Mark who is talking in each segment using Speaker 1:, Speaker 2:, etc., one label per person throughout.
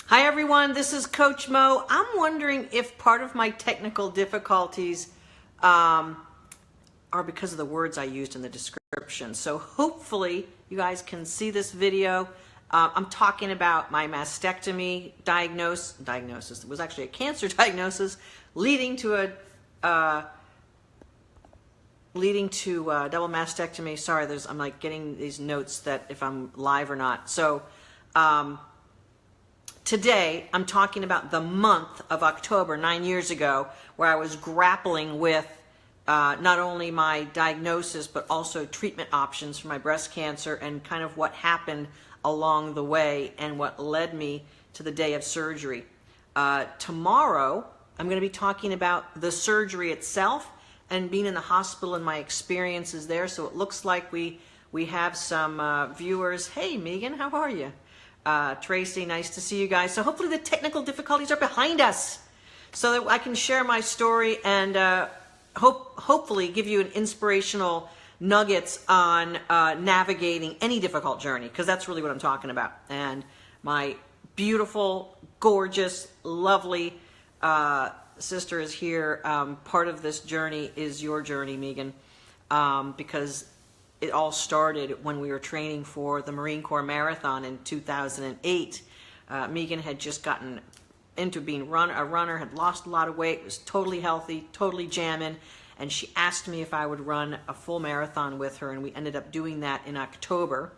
Speaker 1: Hi everyone, this is Coach Mo. I'm wondering if part of my technical difficulties are because of the words I used in the description. So hopefully you guys can see this video. I'm talking about my mastectomy diagnosis. It was actually a cancer diagnosis leading to a double mastectomy. Sorry, I'm like getting these notes that if I'm live or not. So today, I'm talking about the month of October, 9 years ago, where I was grappling with not only my diagnosis, but also treatment options for my breast cancer and kind of what happened along the way and what led me to the day of surgery. Tomorrow, I'm going to be talking about the surgery itself and being in the hospital and my experiences there. So it looks like we have some viewers. Hey, Megan, how are you? Tracy, nice to see you guys. So hopefully the technical difficulties are behind us so that I can share my story and hopefully give you an inspirational nuggets on navigating any difficult journey, because that's really what I'm talking about. And my beautiful, gorgeous, lovely sister is here. Part of this journey is your journey, Megan, because it all started when we were training for the Marine Corps Marathon in 2008. Megan had just gotten into being a runner, had lost a lot of weight, was totally healthy, totally jamming, and she asked me if I would run a full marathon with her, and we ended up doing that in October.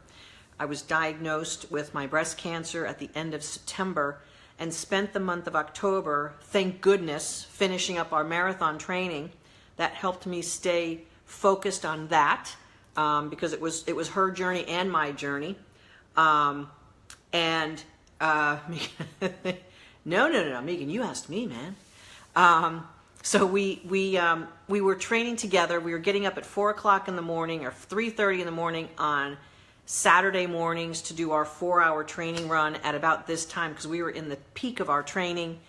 Speaker 1: I was diagnosed with my breast cancer at the end of September and spent the month of October, thank goodness, finishing up our marathon training. That helped me stay focused on that. Because it was her journey and my journey, no, Megan, you asked me, man. So we were training together. We were getting up at 4 o'clock in the morning or 3:30 in the morning on Saturday mornings to do our 4-hour training run at about this time, because we were in the peak of our training.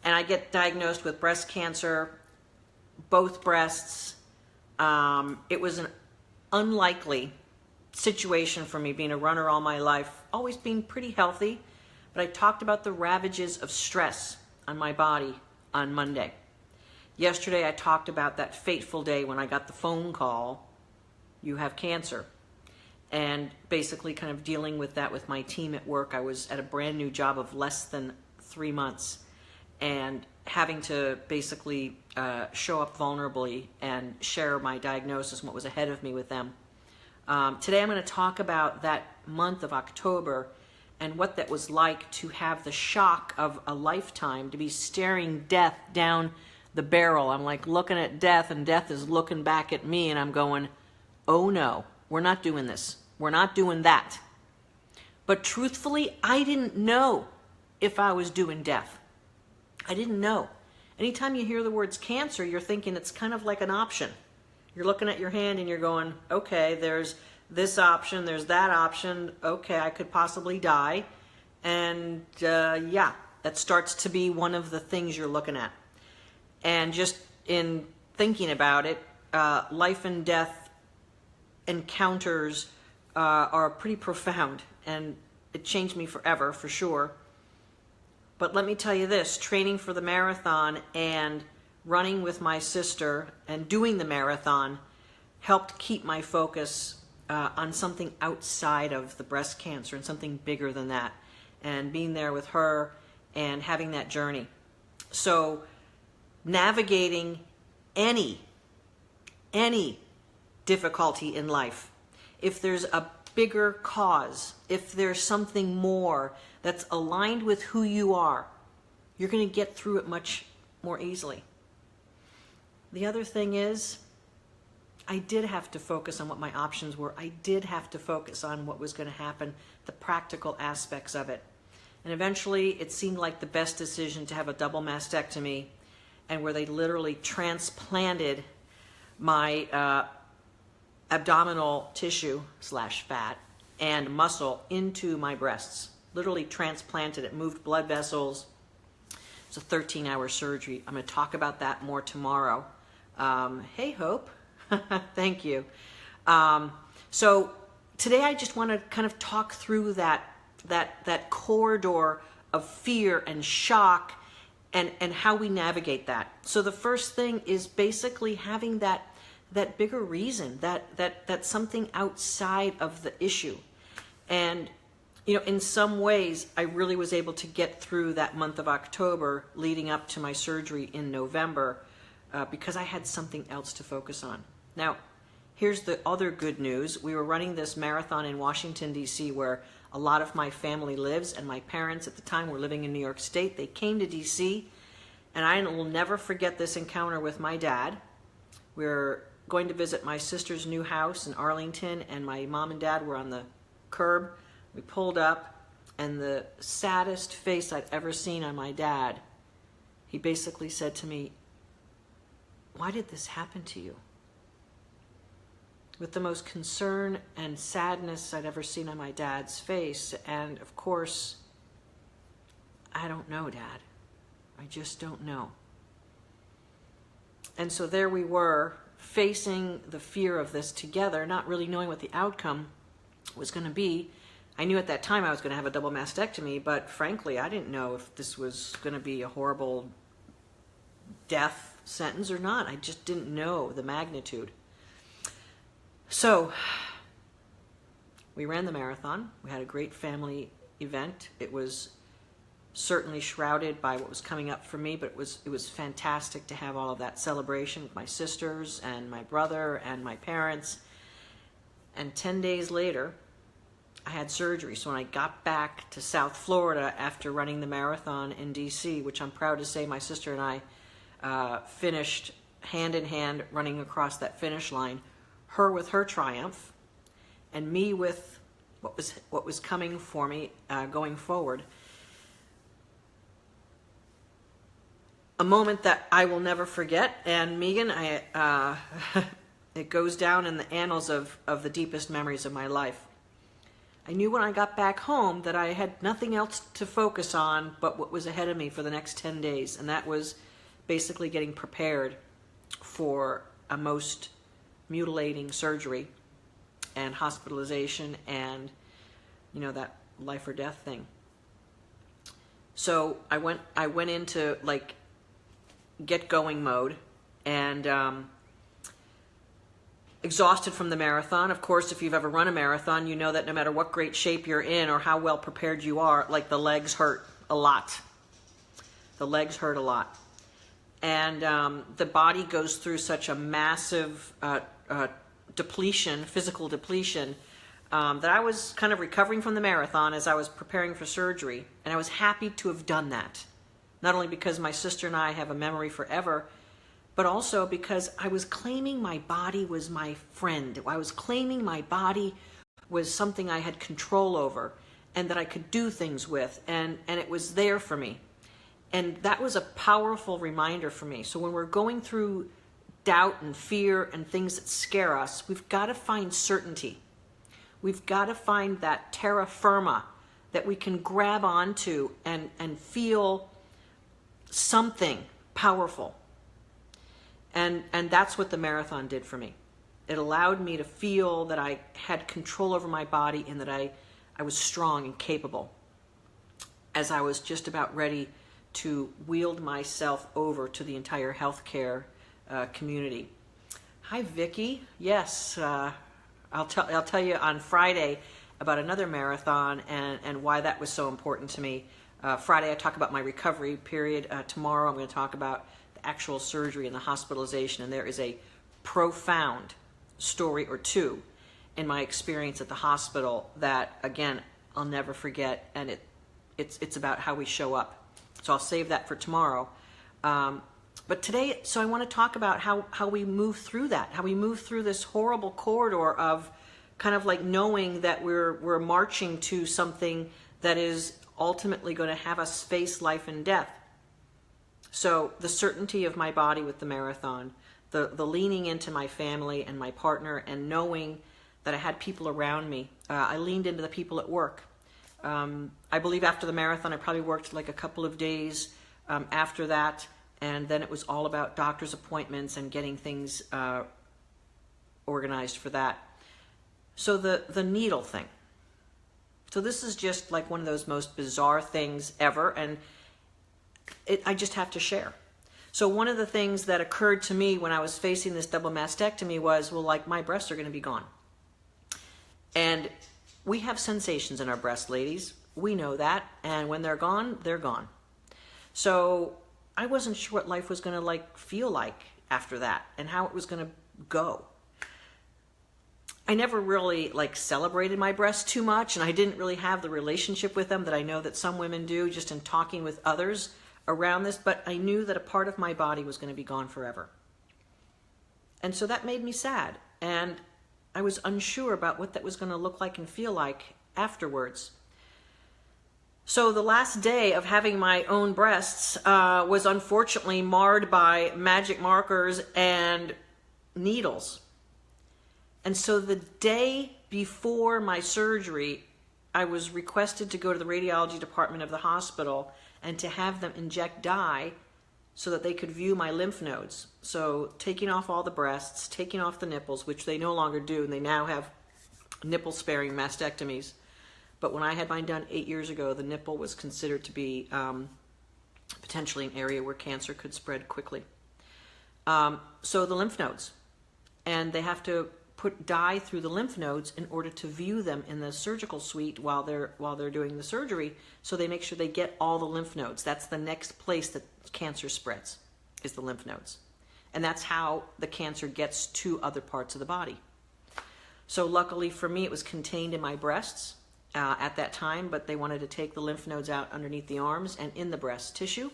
Speaker 1: And I get diagnosed with breast cancer, both breasts. It was an unlikely situation for me, being a runner all my life, always being pretty healthy, but I talked about the ravages of stress on my body on Monday. Yesterday I talked about that fateful day when I got the phone call, you have cancer, and basically kind of dealing with that with my team at work. I was at a brand new job of less than 3 months and having to basically show up vulnerably and share my diagnosis and what was ahead of me with them. Today I'm going to talk about that month of October and what that was like to have the shock of a lifetime, to be staring death down the barrel. I'm like looking at death, and death is looking back at me, and I'm going, oh no, we're not doing this. We're not doing that. But truthfully, I didn't know if I was doing death. I didn't know. Anytime you hear the words cancer, you're thinking it's kind of like an option. You're looking at your hand and you're going, okay, there's this option, there's that option, okay, I could possibly die. And yeah, that starts to be one of the things you're looking at. And just in thinking about it, life and death encounters are pretty profound, and it changed me forever, for sure. But let me tell you this, training for the marathon and running with my sister and doing the marathon helped keep my focus on something outside of the breast cancer and something bigger than that, and being there with her and having that journey. So navigating any difficulty in life, if there's a bigger cause, if there's something more that's aligned with who you are, you're going to get through it much more easily. The other thing is, I did have to focus on what my options were. I did have to focus on what was going to happen, the practical aspects of it. And eventually it seemed like the best decision to have a double mastectomy, and where they literally transplanted my abdominal tissue / fat and muscle into my breasts. Literally transplanted it, moved blood vessels. It's a 13-hour surgery. I'm going to talk about that more tomorrow. Hey, Hope. Thank you. So today I just want to kind of talk through that corridor of fear and shock, and how we navigate that. So the first thing is basically having that bigger reason, that something outside of the issue. And in some ways, I really was able to get through that month of October leading up to my surgery in November because I had something else to focus on. Now, here's the other good news. We were running this marathon in Washington, D.C., where a lot of my family lives, and my parents at the time were living in New York State. They came to D.C., and I will never forget this encounter with my dad. We were going to visit my sister's new house in Arlington, and my mom and dad were on the curb. We pulled up, and the saddest face I'd ever seen on my dad, he basically said to me, "Why did this happen to you?" With the most concern and sadness I'd ever seen on my dad's face. And of course, I don't know, Dad. I just don't know. And so there we were, facing the fear of this together, not really knowing what the outcome was going to be. I knew at that time I was going to have a double mastectomy, but frankly, I didn't know if this was going to be a horrible death sentence or not. I just didn't know the magnitude. So we ran the marathon. We had a great family event. It was certainly shrouded by what was coming up for me, but it was fantastic to have all of that celebration with my sisters and my brother and my parents. And 10 days later, I had surgery. So when I got back to South Florida after running the marathon in DC, which I'm proud to say my sister and I finished hand in hand running across that finish line, her with her triumph and me with what was coming for me going forward. A moment that I will never forget. And Megan, it goes down in the annals of the deepest memories of my life. I knew when I got back home that I had nothing else to focus on but what was ahead of me for the next 10 days. And that was basically getting prepared for a most mutilating surgery and hospitalization and, that life or death thing. So I went into like get going mode and exhausted from the marathon. Of course, if you've ever run a marathon, you know that no matter what great shape you're in or how well prepared you are, like the legs hurt a lot. The legs hurt a lot. And the body goes through such a massive depletion, physical depletion, that I was kind of recovering from the marathon as I was preparing for surgery. And I was happy to have done that. Not only because my sister and I have a memory forever, but also because I was claiming my body was my friend. I was claiming my body was something I had control over and that I could do things with, and it was there for me. And that was a powerful reminder for me. So when we're going through doubt and fear and things that scare us, we've got to find certainty. We've got to find that terra firma that we can grab onto and feel something powerful. And that's what the marathon did for me. It allowed me to feel that I had control over my body and that I was strong and capable as I was just about ready to wield myself over to the entire healthcare community. Hi, Vicki. Yes, I'll tell you on Friday about another marathon and why that was so important to me. Friday I talk about my recovery period. Tomorrow I'm going to talk about the actual surgery and the hospitalization, and there is a profound story or two in my experience at the hospital that, again, I'll never forget, and it's about how we show up. So I'll save that for tomorrow. But today, so I want to talk about how we move through that, how we move through this horrible corridor of kind of like knowing that we're marching to something that is ultimately going to have us face life and death. So the certainty of my body with the marathon, the leaning into my family and my partner and knowing that I had people around me. I leaned into the people at work. I believe after the marathon, I probably worked like a couple of days after that. And then it was all about doctor's appointments and getting things organized for that. So the needle thing. So this is just like one of those most bizarre things ever, and I just have to share. So one of the things that occurred to me when I was facing this double mastectomy was, well, like, my breasts are going to be gone. And we have sensations in our breasts, ladies. We know that. And when they're gone, they're gone. So I wasn't sure what life was going to feel like after that and how it was going to go. I never really celebrated my breasts too much, and I didn't really have the relationship with them that I know that some women do just in talking with others around this, but I knew that a part of my body was going to be gone forever. And so that made me sad, and I was unsure about what that was going to look like and feel like afterwards. So the last day of having my own breasts was unfortunately marred by magic markers and needles. And so the day before my surgery, I was requested to go to the radiology department of the hospital and to have them inject dye so that they could view my lymph nodes. So taking off all the breasts, taking off the nipples, which they no longer do, and they now have nipple-sparing mastectomies. But when I had mine done 8 years ago, the nipple was considered to be potentially an area where cancer could spread quickly. So the lymph nodes, and they have to put dye through the lymph nodes in order to view them in the surgical suite while they're doing the surgery, so they make sure they get all the lymph nodes. That's the next place that cancer spreads, is the lymph nodes. And that's how the cancer gets to other parts of the body. So luckily for me, it was contained in my breasts at that time, but they wanted to take the lymph nodes out underneath the arms and in the breast tissue.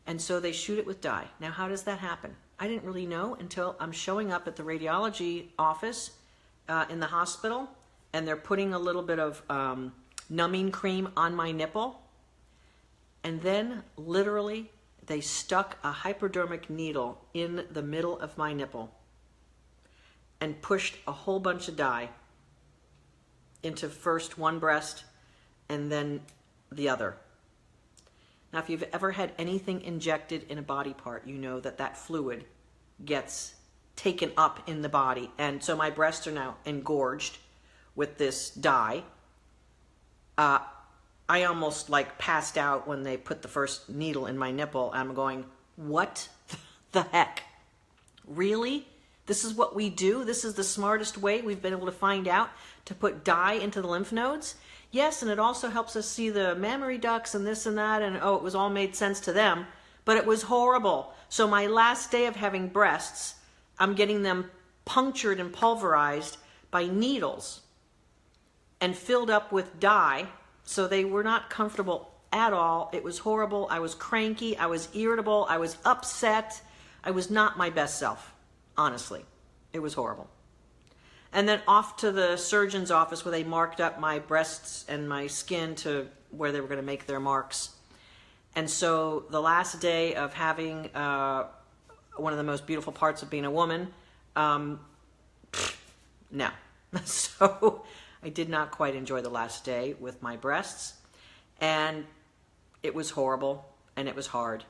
Speaker 1: And so they shoot it with dye. Now, how does that happen? I didn't really know until I'm showing up at the radiology office in the hospital, and they're putting a little bit of numbing cream on my nipple. And then literally they stuck a hypodermic needle in the middle of my nipple and pushed a whole bunch of dye into first one breast and then the other. Now, if you've ever had anything injected in a body part, you know that that fluid gets taken up in the body. And so my breasts are now engorged with this dye. I almost passed out when they put the first needle in my nipple. I'm going, what the heck? Really? This is what we do? This is the smartest way we've been able to find out to put dye into the lymph nodes? Yes, and it also helps us see the mammary ducts and this and that, and it was all made sense to them, but it was horrible. So my last day of having breasts, I'm getting them punctured and pulverized by needles and filled up with dye, so they were not comfortable at all. It was horrible. I was cranky. I was irritable. I was upset. I was not my best self, honestly. It was horrible. And then off to the surgeon's office where they marked up my breasts and my skin to where they were going to make their marks. And so the last day of having one of the most beautiful parts of being a woman, no. So I did not quite enjoy the last day with my breasts. And it was horrible and it was hard.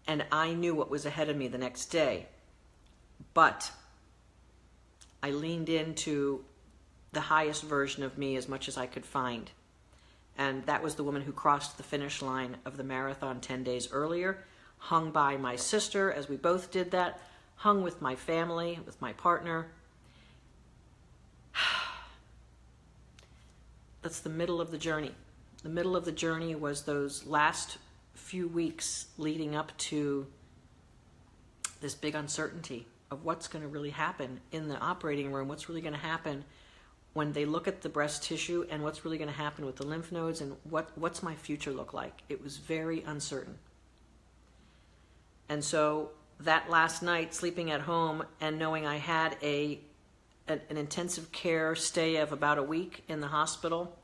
Speaker 1: And I knew what was ahead of me the next day. But I leaned into the highest version of me as much as I could find. And that was the woman who crossed the finish line of the marathon 10 days earlier, hung by my sister as we both did that, hung with my family, with my partner. That's the middle of the journey. The middle of the journey was those last few weeks leading up to this big uncertainty of what's going to really happen in the operating room, what's really going to happen when they look at the breast tissue, and what's really going to happen with the lymph nodes, and what's my future look like. It was very uncertain. And so that last night, sleeping at home and knowing I had an intensive care stay of about a week in the hospital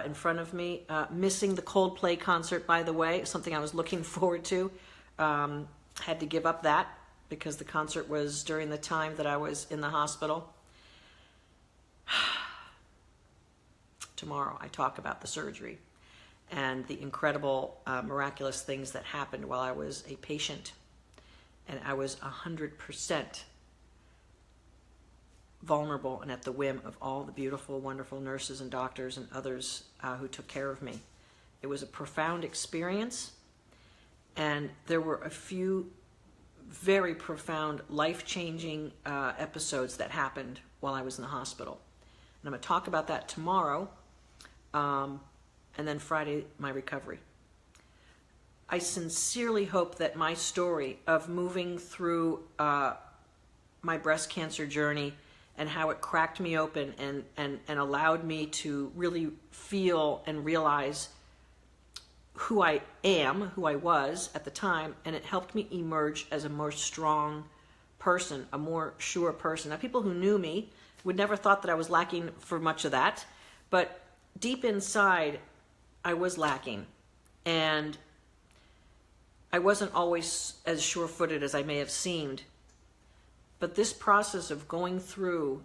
Speaker 1: in front of me, missing the Coldplay concert, by the way, something I was looking forward to, had to give up that, because the concert was during the time that I was in the hospital. Tomorrow I talk about the surgery and the incredible, miraculous things that happened while I was a patient. And I was 100% vulnerable and at the whim of all the beautiful, wonderful nurses and doctors and others who took care of me. It was a profound experience, and there were a few very profound, life-changing episodes that happened while I was in the hospital. And I'm going to talk about that tomorrow, and then Friday, my recovery. I sincerely hope that my story of moving through my breast cancer journey and how it cracked me open and allowed me to really feel and realize who I am, who I was at the time, and it helped me emerge as a more strong person, a more sure person. Now, people who knew me would never thought that I was lacking for much of that, but deep inside, I was lacking, and I wasn't always as sure-footed as I may have seemed. But this process of going through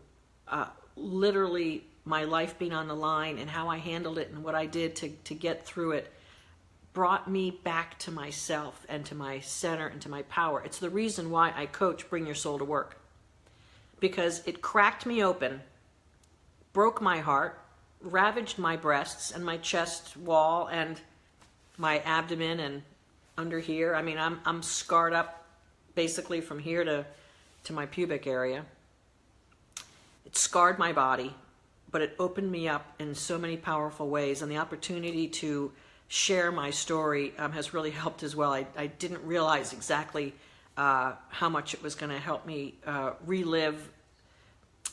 Speaker 1: literally my life being on the line and how I handled it and what I did to get through it brought me back to myself and to my center and to my power. It's the reason why I coach Bring Your Soul to Work. Because it cracked me open, broke my heart, ravaged my breasts and my chest wall and my abdomen and under here. I mean, I'm scarred up basically from here to my pubic area. It scarred my body, but it opened me up in so many powerful ways, and the opportunity to share my story has really helped as well. I didn't realize exactly how much it was going to help me relive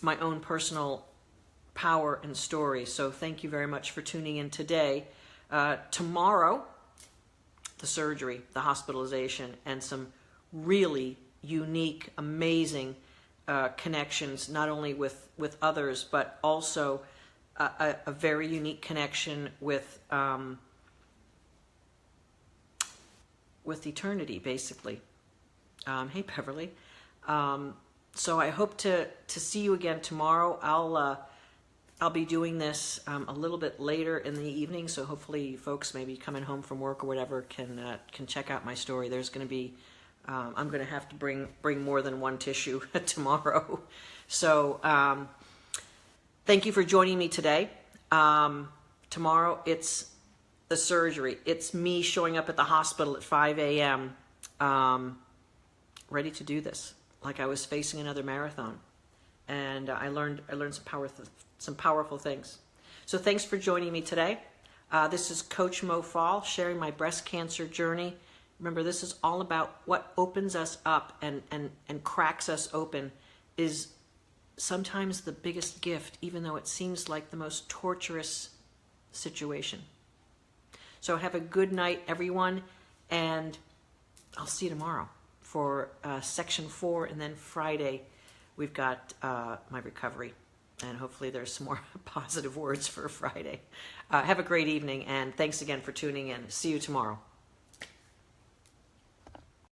Speaker 1: my own personal power and story. So thank you very much for tuning in today. Tomorrow, the surgery, the hospitalization, and some really unique, amazing connections, not only with others, but also a very unique connection with eternity, basically. Hey, Beverly. So I hope to see you again tomorrow. I'll be doing this a little bit later in the evening, so hopefully folks maybe coming home from work or whatever can check out my story. There's going to be I'm going to have to bring more than one tissue tomorrow. So thank you for joining me today. Tomorrow it's the surgery. It's me showing up at the hospital at 5 a.m. Ready to do this, like I was facing another marathon. And I learned some powerful things. So thanks for joining me today. This is Coach Mo Faul sharing my breast cancer journey. Remember, this is all about what opens us up and cracks us open is sometimes the biggest gift, even though it seems like the most torturous situation. So have a good night, everyone, and I'll see you tomorrow for section 4, and then Friday we've got my recovery, and hopefully there's some more positive words for Friday. Have a great evening, and thanks again for tuning in. See you tomorrow.